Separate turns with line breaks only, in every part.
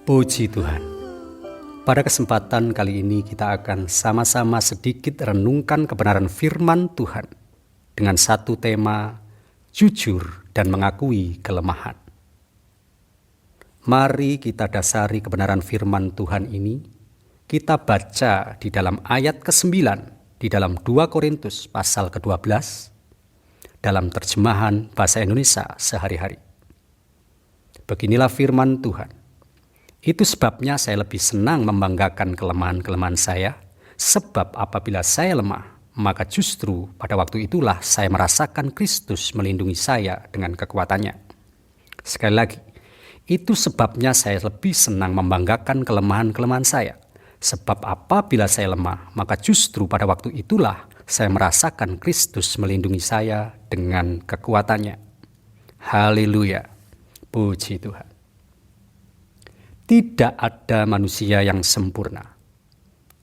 Puji Tuhan. Pada kesempatan kali ini kita akan sama-sama sedikit renungkan kebenaran firman Tuhan dengan satu tema, jujur dan mengakui kelemahan. Mari kita dasari kebenaran firman Tuhan ini. Kita baca di dalam ayat ke-9 di dalam 2 Korintus pasal ke-12 dalam terjemahan bahasa Indonesia sehari-hari. Beginilah firman Tuhan. Itu sebabnya saya lebih senang membanggakan kelemahan-kelemahan saya, sebab apabila saya lemah, maka justru pada waktu itulah saya merasakan Kristus melindungi saya dengan kekuatannya. Sekali lagi, itu sebabnya saya lebih senang membanggakan kelemahan-kelemahan saya, sebab apabila saya lemah, maka justru pada waktu itulah saya merasakan Kristus melindungi saya dengan kekuatannya. Haleluya, puji Tuhan. Tidak ada manusia yang sempurna.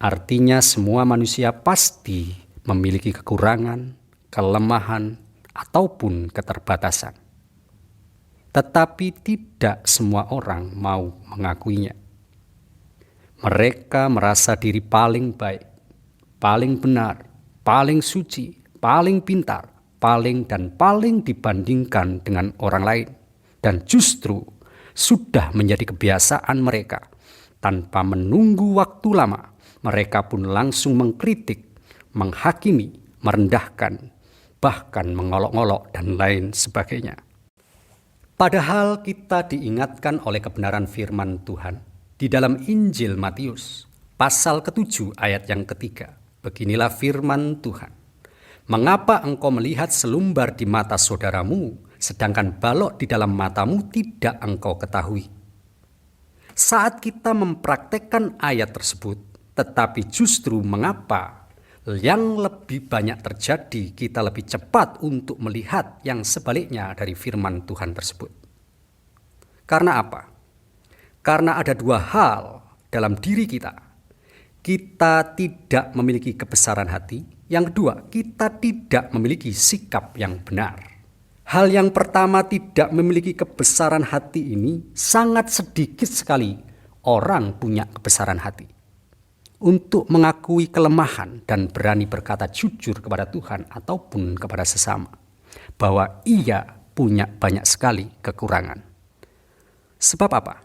Artinya semua manusia pasti memiliki kekurangan, kelemahan, ataupun keterbatasan. Tetapi tidak semua orang mau mengakuinya. Mereka merasa diri paling baik, paling benar, paling suci, paling pintar, paling dibandingkan dengan orang lain. Dan justru sudah menjadi kebiasaan mereka. Tanpa menunggu waktu lama, mereka pun langsung mengkritik, menghakimi, merendahkan, bahkan mengolok-olok dan lain sebagainya. Padahal kita diingatkan oleh kebenaran firman Tuhan di dalam Injil Matius, pasal ke-7 ayat yang ketiga. Beginilah firman Tuhan. Mengapa engkau melihat selumbar di mata saudaramu, sedangkan balok di dalam matamu tidak engkau ketahui? Saat kita mempraktekkan ayat tersebut, tetapi justru mengapa yang lebih banyak terjadi, kita lebih cepat untuk melihat yang sebaliknya dari firman Tuhan tersebut. Karena apa? Karena ada dua hal dalam diri kita. Kita tidak memiliki kebesaran hati. Yang kedua, kita tidak memiliki sikap yang benar. Hal yang pertama, tidak memiliki kebesaran hati ini sangat sedikit sekali orang punya kebesaran hati. Untuk mengakui kelemahan dan berani berkata jujur kepada Tuhan ataupun kepada sesama. Bahwa ia punya banyak sekali kekurangan. Sebab apa?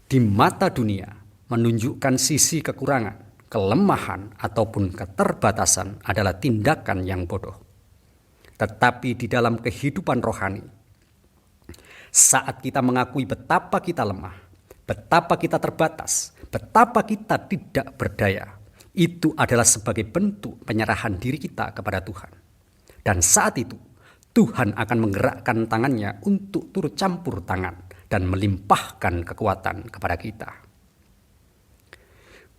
Di mata dunia menunjukkan sisi kekurangan, kelemahan ataupun keterbatasan adalah tindakan yang bodoh. Tetapi di dalam kehidupan rohani, saat kita mengakui betapa kita lemah, betapa kita terbatas, betapa kita tidak berdaya, itu adalah sebagai bentuk penyerahan diri kita kepada Tuhan. Dan saat itu, Tuhan akan menggerakkan tangannya untuk turut campur tangan dan melimpahkan kekuatan kepada kita.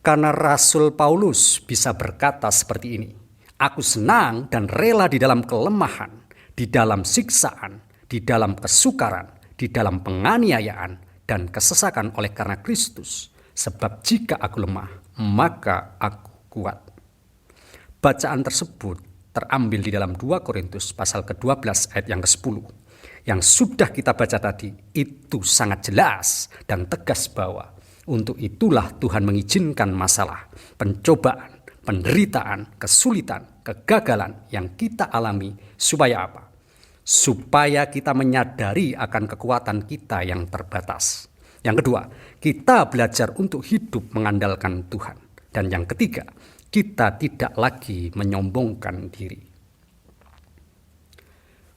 Karena Rasul Paulus bisa berkata seperti ini, aku senang dan rela di dalam kelemahan, di dalam siksaan, di dalam kesukaran, di dalam penganiayaan, dan kesesakan oleh karena Kristus. Sebab jika aku lemah, maka aku kuat. Bacaan tersebut terambil di dalam 2 Korintus pasal ke-12 ayat yang ke-10. Yang sudah kita baca tadi, itu sangat jelas dan tegas bahwa untuk itulah Tuhan mengizinkan masalah, pencobaan, penderitaan, kesulitan, kegagalan yang kita alami. Supaya apa? Supaya kita menyadari akan kekuatan kita yang terbatas. Yang kedua, kita belajar untuk hidup mengandalkan Tuhan. Dan yang ketiga, kita tidak lagi menyombongkan diri.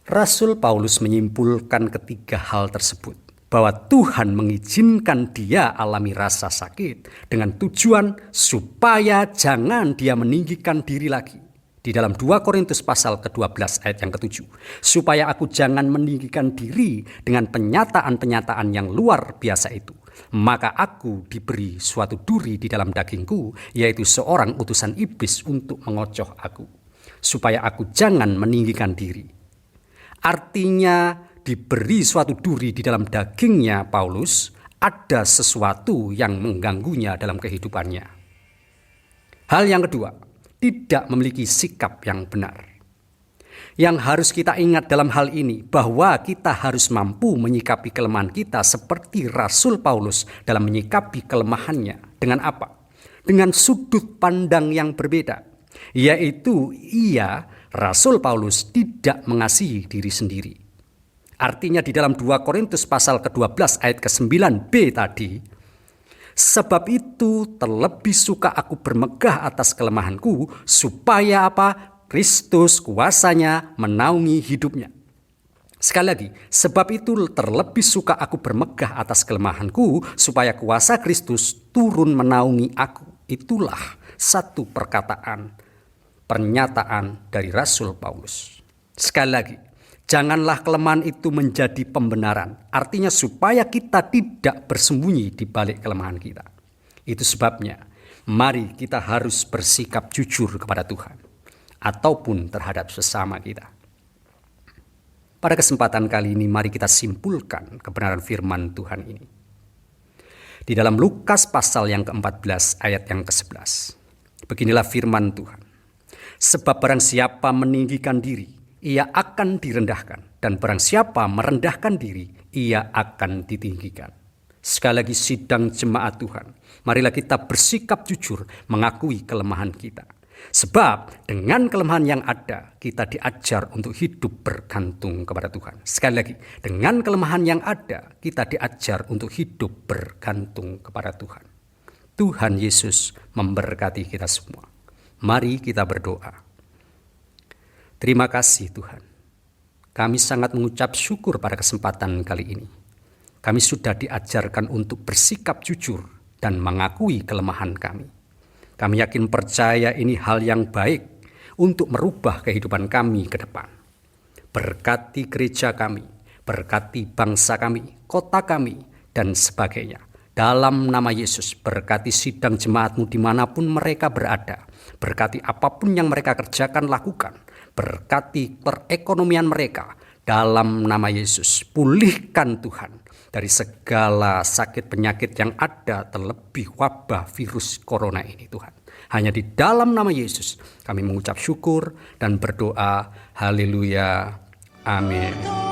Rasul Paulus menyimpulkan ketiga hal tersebut. Bahwa Tuhan mengizinkan dia alami rasa sakit dengan tujuan supaya jangan dia meninggikan diri lagi. Di dalam 2 Korintus pasal ke-12 ayat yang ke-7. Supaya aku jangan meninggikan diri dengan penyataan-penyataan yang luar biasa itu. Maka aku diberi suatu duri di dalam dagingku, yaitu seorang utusan iblis untuk mengocoh aku. Supaya aku jangan meninggikan diri. Artinya, diberi suatu duri di dalam dagingnya Paulus, ada sesuatu yang mengganggunya dalam kehidupannya. Hal yang kedua, tidak memiliki sikap yang benar. Yang harus kita ingat dalam hal ini bahwa kita harus mampu menyikapi kelemahan kita seperti Rasul Paulus dalam menyikapi kelemahannya. Dengan apa? Dengan sudut pandang yang berbeda, yaitu Rasul Paulus tidak mengasihi diri sendiri. Artinya di dalam 2 Korintus pasal ke-12 ayat ke-9b tadi, sebab itu terlebih suka aku bermegah atas kelemahanku, supaya apa? Kristus kuasanya menaungi hidupnya. Sekali lagi, sebab itu terlebih suka aku bermegah atas kelemahanku, supaya kuasa Kristus turun menaungi aku. Itulah satu pernyataan dari Rasul Paulus. Sekali lagi, janganlah kelemahan itu menjadi pembenaran. Artinya supaya kita tidak bersembunyi di balik kelemahan kita. Itu sebabnya, mari kita harus bersikap jujur kepada Tuhan ataupun terhadap sesama kita. Pada kesempatan kali ini, mari kita simpulkan kebenaran firman Tuhan ini. Di dalam Lukas pasal yang ke-14 ayat yang ke-11. Beginilah firman Tuhan. Sebab barang siapa meninggikan diri, ia akan direndahkan. Dan barang siapa merendahkan diri, ia akan ditinggikan. Sekali lagi sidang jemaat Tuhan. Marilah kita bersikap jujur mengakui kelemahan kita. Sebab dengan kelemahan yang ada, kita diajar untuk hidup bergantung kepada Tuhan. Sekali lagi, dengan kelemahan yang ada, kita diajar untuk hidup bergantung kepada Tuhan. Tuhan Yesus memberkati kita semua. Mari kita berdoa. Terima kasih Tuhan. Kami sangat mengucap syukur pada kesempatan kali ini. Kami sudah diajarkan untuk bersikap jujur dan mengakui kelemahan kami. Kami yakin percaya ini hal yang baik untuk merubah kehidupan kami ke depan. Berkati gereja kami, berkati bangsa kami, kota kami, dan sebagainya. Dalam nama Yesus, berkati sidang jemaat-Mu dimanapun mereka berada. Berkati apapun yang mereka kerjakan, lakukan. Berkati perekonomian mereka. Dalam nama Yesus, pulihkan Tuhan dari segala sakit penyakit yang ada, terlebih wabah virus corona ini Tuhan. Hanya di dalam nama Yesus kami mengucap syukur dan berdoa. Haleluya. Amin.